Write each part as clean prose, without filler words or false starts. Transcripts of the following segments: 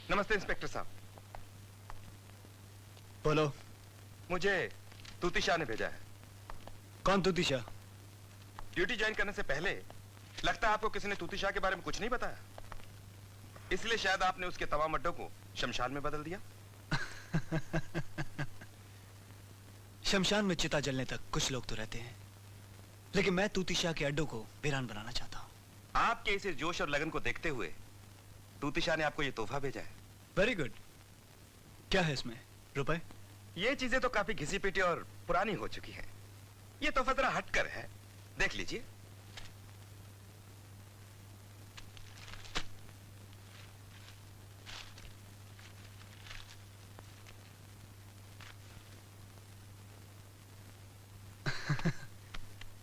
नमस्ते इंस्पेक्टर साहब। बोलो। मुझे तूती शाह ने भेजा है। कौन तूती शाह? ड्यूटी ज्वाइन करने से पहले लगता है आपको किसी ने तूती शाह के बारे में कुछ नहीं बताया, इसलिए शायद आपने उसके तमाम अड्डों को शमशान में बदल दिया। शमशान में चिता जलने तक कुछ लोग तो रहते हैं, लेकिन मैं तूती शाह के अड्डों को वीरान बनाना चाहता हूं। आपके इस जोश और लगन को देखते हुए तूती शाह ने आपको यह तोहफा भेजा है। Very good. क्या है इसमें? रुपए? ये चीजें तो काफी घिसी पिटी और पुरानी हो चुकी हैं। ये तोहफा जरा हटकर है, देख लीजिए।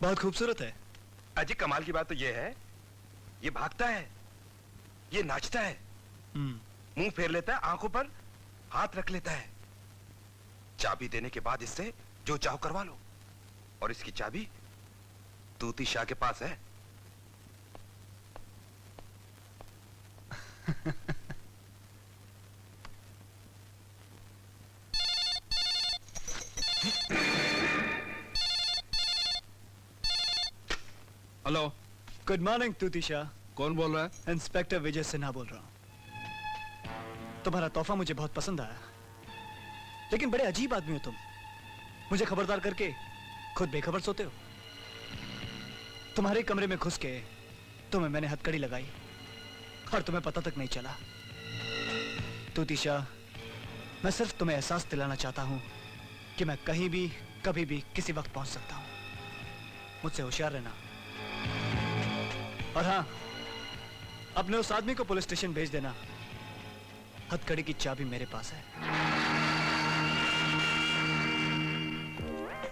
बहुत खूबसूरत है। अजी कमाल की बात तो ये है, ये भागता है, ये नाचता है, मुंह फेर लेता है, आंखों पर हाथ रख लेता है। चाबी देने के बाद इससे जो चाहो करवा लो, और इसकी चाबी तूती शाह के पास है। Hello. Good morning Tuti Shah. कौन बोल रहा है? इंस्पेक्टर विजय सिन्हा बोल रहा हूं। तुम्हारा तोहफा मुझे बहुत पसंद आया, लेकिन बड़े अजीब आदमी हो तुम। मुझे खबरदार करके खुद बेखबर सोते हो। तुम्हारे कमरे में घुस के तुम्हें मैंने हथकड़ी लगाई और तुम्हें पता तक नहीं चला। तूती शाह, मैं सिर्फ तुम्हें एहसास दिलाना चाहता हूं कि मैं कहीं भी कभी भी किसी वक्त पहुंच सकता हूं। मुझसे होशियार रहना। और हाँ, अपने उस आदमी को पुलिस स्टेशन भेज देना। हथकड़ी की चाबी मेरे पास है।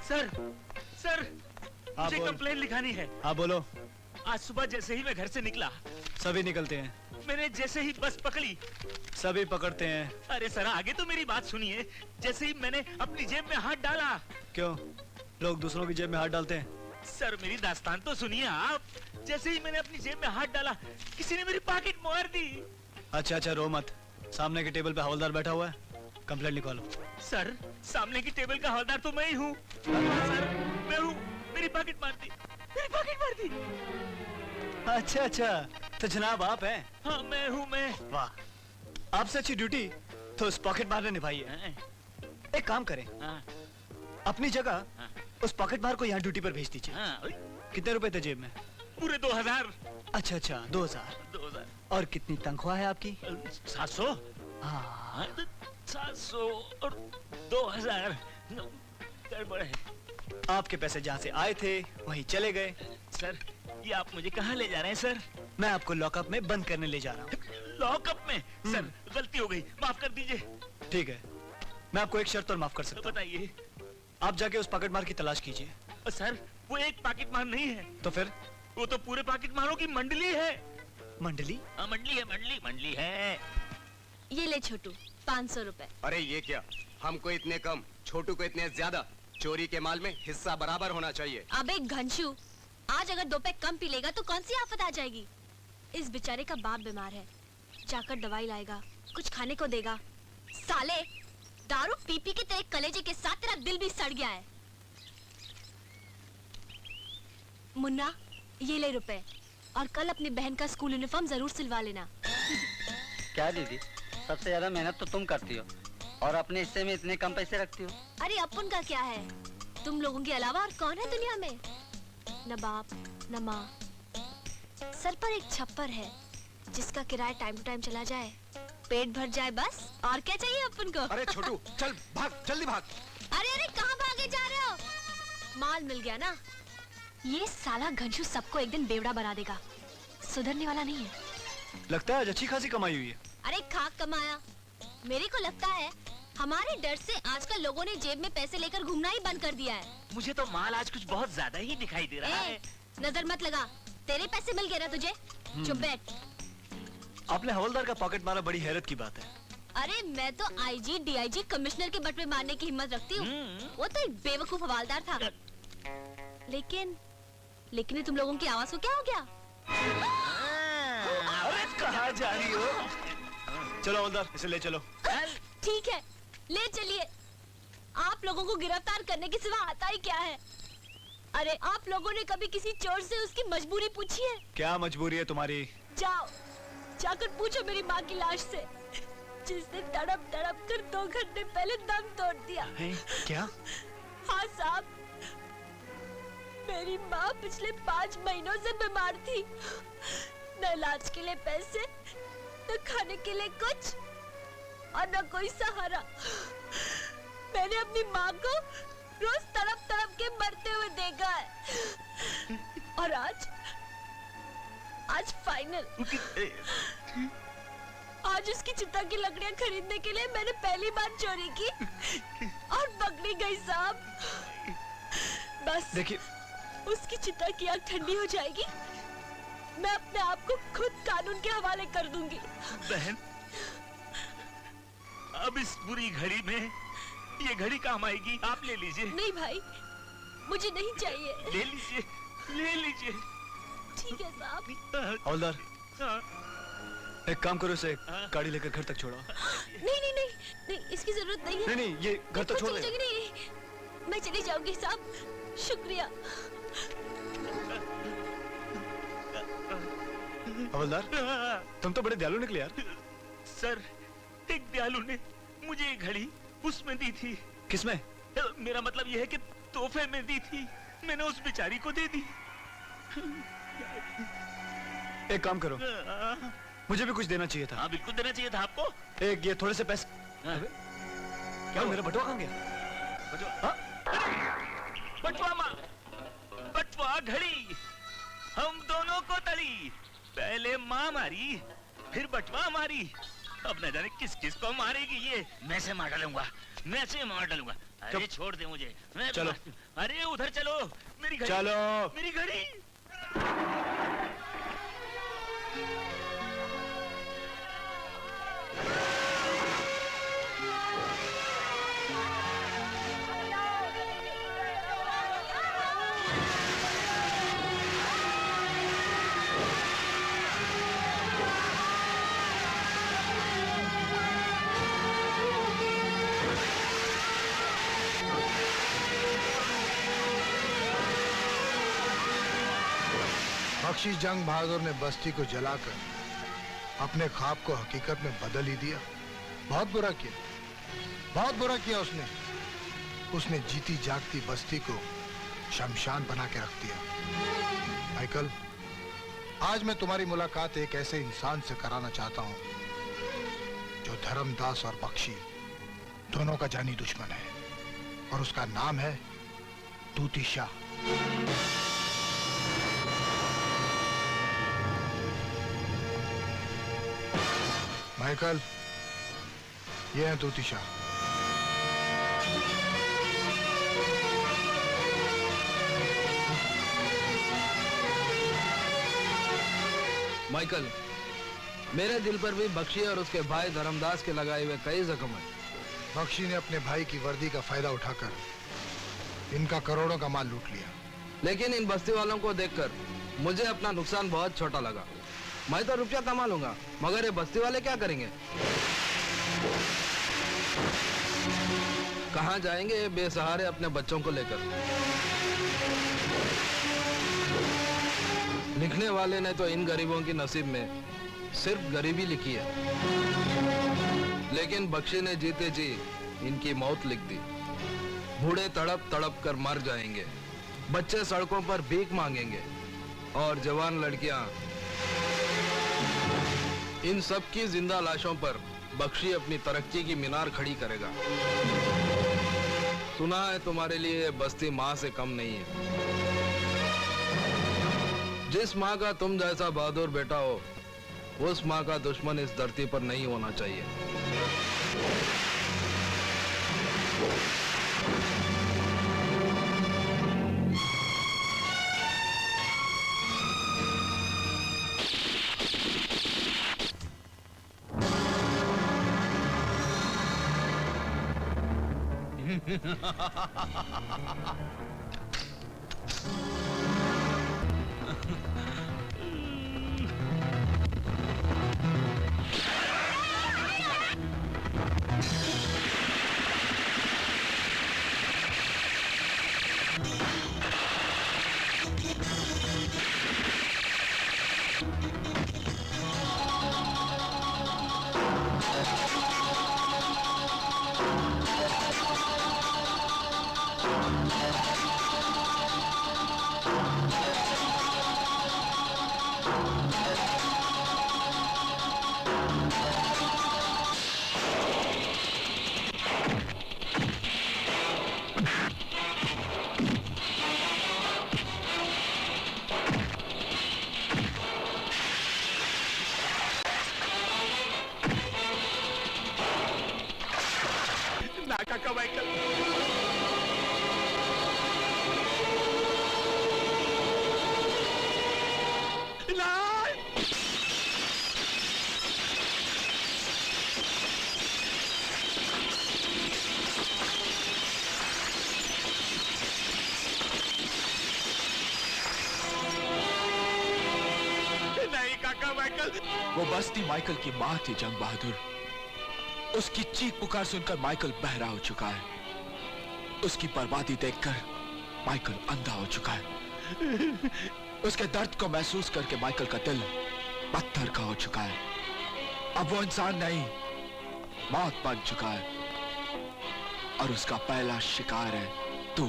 सर, सर, मुझे कंप्लेन लिखानी है। हाँ बोलो। आज सुबह जैसे ही मैं घर से निकला, सभी निकलते हैं। मैंने जैसे ही बस पकड़ी, सभी पकड़ते हैं। अरे सर, आगे तो मेरी बात सुनिए। जैसे ही मैंने अपनी जेब में हाथ डाला। क्यों, लोग दूसरों की जेब में हाथ डालते हैं? सर मेरी दास्तान तो सुनिए आप। जैसे ही मैंने अपनी जेब में हाथ डाला, किसी ने मेरी पॉकेट मार दी। अच्छा अच्छा, रो मत। सामने के टेबल पे हवलदार बैठा हुआ है, कंप्लेंट लिखवा लो। सर, सामने की टेबल का हवलदार तो मैं ही हूँ। सर, मैं हूँ। मेरी पॉकेट मार दी, मेरी पॉकेट मार दी। अच्छा अच्छा, तो जनाब आप हैं? हाँ मैं हूँ, मैं। वाह, आपसे अच्छी ड्यूटी तो उस पॉकेट मार ने निभाई है। एक काम करें, अपनी जगह उस पॉकेट मार को यहाँ ड्यूटी पर भेज दीजिए। कितने रुपए थे जेब में? पूरे 2000। अच्छा अच्छा, 2000। 2000। और कितनी तनख्वाह है आपकी? 700। हाँ, 700 और 2000 गड़बड़ है। आपके पैसे जहाँ से आए थे वहीं चले गए। सर, ये आप मुझे कहाँ ले जा रहे हैं सर? मैं आपको लॉकअप में बंद करने ले जा रहा हूँ। लॉकअप में? सर, गलती हो गई, माफ कर दीजिए। ठीक है, मैं आपको एक शर्त और माफ कर सकता हूँ। बताइए। आप जाके उस पॉकेट मार की तलाश कीजिए। सर, वो एक पॉकेट मार नहीं है। तो फिर? वो तो पूरे पॉकेट मारों की मंडली है। मंडली? मंडली है, मंडली है। ये ले छोटू, 500 रुपए। अरे ये क्या, हमको इतने कम, छोटू को इतने ज्यादा। चोरी के माल में हिस्सा बराबर होना चाहिए। अबे घनशू, आज अगर 2 पैक कम पी लेगा तो कौन सी आफत आ जाएगी? इस बेचारे का बाप बीमार है, जाकर दवाई लाएगा, कुछ खाने को देगा। साले, दारू पी पी के तेरे कलेजे के साथ तेरा दिल भी सड़ गया है। मुन्ना, ये ले रुपए, और कल अपनी बहन का स्कूल यूनिफॉर्म जरूर सिलवा लेना। क्या दीदी, सबसे ज्यादा मेहनत तो तुम करती हो और अपने हिस्से में इतने कम पैसे रखती हो। अरे अपन का क्या है, तुम लोगों के अलावा और कौन है दुनिया में? न बाप न माँ, सर पर एक छप्पर है जिसका किराया टाइम टू टाइम चला जाए, पेट भर जाए, बस और क्या चाहिए अपन को? अरे छोटू, चल भाग, जल्दी भाग। अरे अरे, कहाँ भागे जा रहे हो? माल मिल गया ना? ये साला घनशू सबको एक दिन बेवड़ा बना देगा, सुधरने वाला नहीं है। लगता है आज अच्छी खासी कमाई हुई है। अरे खाक कमाया, मेरे को लगता है हमारे डर से आजकल लोगों ने जेब में पैसे लेकर घूमना ही बंद कर दिया है। मुझे तो माल आज कुछ बहुत ज्यादा ही दिखाई दे रहा है। नजर मत लगा, तेरे पैसे मिल गए ना तुझे। चुप बैठ। आपने हवलदार का पॉकेट मारा, बड़ी हैरत की बात है। अरे मैं तो आईजी डीआईजी कमिश्नर के बट में मारने की हिम्मत रखती हूँ। वो तो एक बेवकूफ हवलदार था। लेकिन ये तुम लोगों की आवाज को क्या हो गया? अरे कहाँ जा रही हो? चलो हवलदार, इसे ले चलो। ठीक है, ले चलिए। आप लोगों को गिरफ्तार करने के सिवा आता ही क्या है? अरे आप लोगों ने कभी किसी चोर से उसकी मजबूरी पूछी है? क्या मजबूरी है तुम्हारी? जाओ, जाकर पूछो मेरी माँ की लाश से, जिसने तड़प तड़प कर 2 घंटे पहले दम तोड़ दिया। क्या? हाँ साहब, मेरी माँ पिछले 5 महीनों से बीमार थी। न इलाज के लिए पैसे, न खाने के लिए कुछ, और न कोई सहारा। मैंने अपनी माँ को रोज तड़प तड़प के मरते हुए देखा है। और आज फाइनल। आज उसकी चिता की लकड़ियां खरीदने के लिए मैंने पहली बार चोरी की और पकड़ी गई साहब। बस देखिए, उसकी चिता की आग ठंडी हो जाएगी, मैं अपने आप को खुद कानून के हवाले कर दूंगी। बहन, अब इस बुरी घड़ी में ये घड़ी काम आएगी। आप ले लीजिए। नहीं भाई, मुझे नहीं चाहिए। ले लीजिए, ले लीजिए। ठीक है साहब। हवलदार, हाँ। एक काम करो, इसे गाड़ी लेकर घर तक छोड़ो। नहीं नहीं नहीं नहीं, इसकी जरूरत नहीं है। नहीं नहीं, ये घर तक छोड़ दे। नहीं, मैं चली जाऊंगी साहब, शुक्रिया। हवलदार, तुम तो बड़े दयालु निकले यार। सर, एक दयालु ने मुझे ये घड़ी उसमें दी थी। किसमें? मेरा मतलब यह है कि तोहफे में दी थी, मैंने उस बेचारी को दे दी। एक काम करो, मुझे भी कुछ देना चाहिए था। हाँ, बिल्कुल देना चाहिए था आपको। एक ये थोड़े से पैसे। हाँ। क्या मेरा बटुआ कहाँ गया? बटुआ माँ, बटुआ घड़ी, हम दोनों को तड़ी। पहले माँ मारी, फिर बटुआ मारी, अब न जाने किस किस को मारेगी ये। मैं से मार डालूंगा, मैं से मार डालूंगा। अरे छोड़ दे मुझे, मैं चलो। अरे उधर चलो, मेरी घड़ी, चलो। मेरी घड़ी। बख्शी जंग बहादुर ने बस्ती को जलाकर अपने ख्वाब को हकीकत में बदल ही दिया। बहुत बुरा किया, बहुत बुरा किया उसने। उसने जीती जागती बस्ती को शमशान बना के रख दिया। माइकल, आज मैं तुम्हारी मुलाकात एक ऐसे इंसान से कराना चाहता हूं जो धर्मदास और बख्शी दोनों का जानी दुश्मन है, और उसका नाम है तूती शाह। माइकल, ये है तूती शाह। माइकल, मेरे दिल पर भी बख्शी और उसके भाई धर्मदास के लगाए हुए कई जख्म हैं। बख्शी ने अपने भाई की वर्दी का फायदा उठाकर इनका करोड़ों का माल लूट लिया। लेकिन इन बस्ती वालों को देखकर मुझे अपना नुकसान बहुत छोटा लगा। मैं तो रुपया कमा लूंगा, मगर ये बस्ती वाले क्या करेंगे? कहाँ जाएंगे ये बेसहारे अपने बच्चों को लेकर? लिखने वाले ने तो इन गरीबों की नसीब में सिर्फ गरीबी लिखी है, लेकिन बख्शी ने जीते जी इनकी मौत लिख दी। बूढ़े तड़प तड़प कर मर जाएंगे, बच्चे सड़कों पर भीख मांगेंगे, और जवान लड़कियां। इन सब की जिंदा लाशों पर बख्शी अपनी तरक्की की मीनार खड़ी करेगा। सुना है तुम्हारे लिए ये बस्ती माँ से कम नहीं है। जिस माँ का तुम जैसा बहादुर बेटा हो, उस माँ का दुश्मन इस धरती पर नहीं होना चाहिए। वो बस्ती माइकल की माँ थी जंग बहादुर। उसकी चीख पुकार सुनकर माइकल बहरा हो चुका है। उसकी बर्बादी देखकर माइकल अंधा हो चुका है। उसके दर्द को महसूस करके माइकल का दिल पत्थर का हो चुका है। अब वो इंसान नहीं, मौत बन चुका है। और उसका पहला शिकार है तू।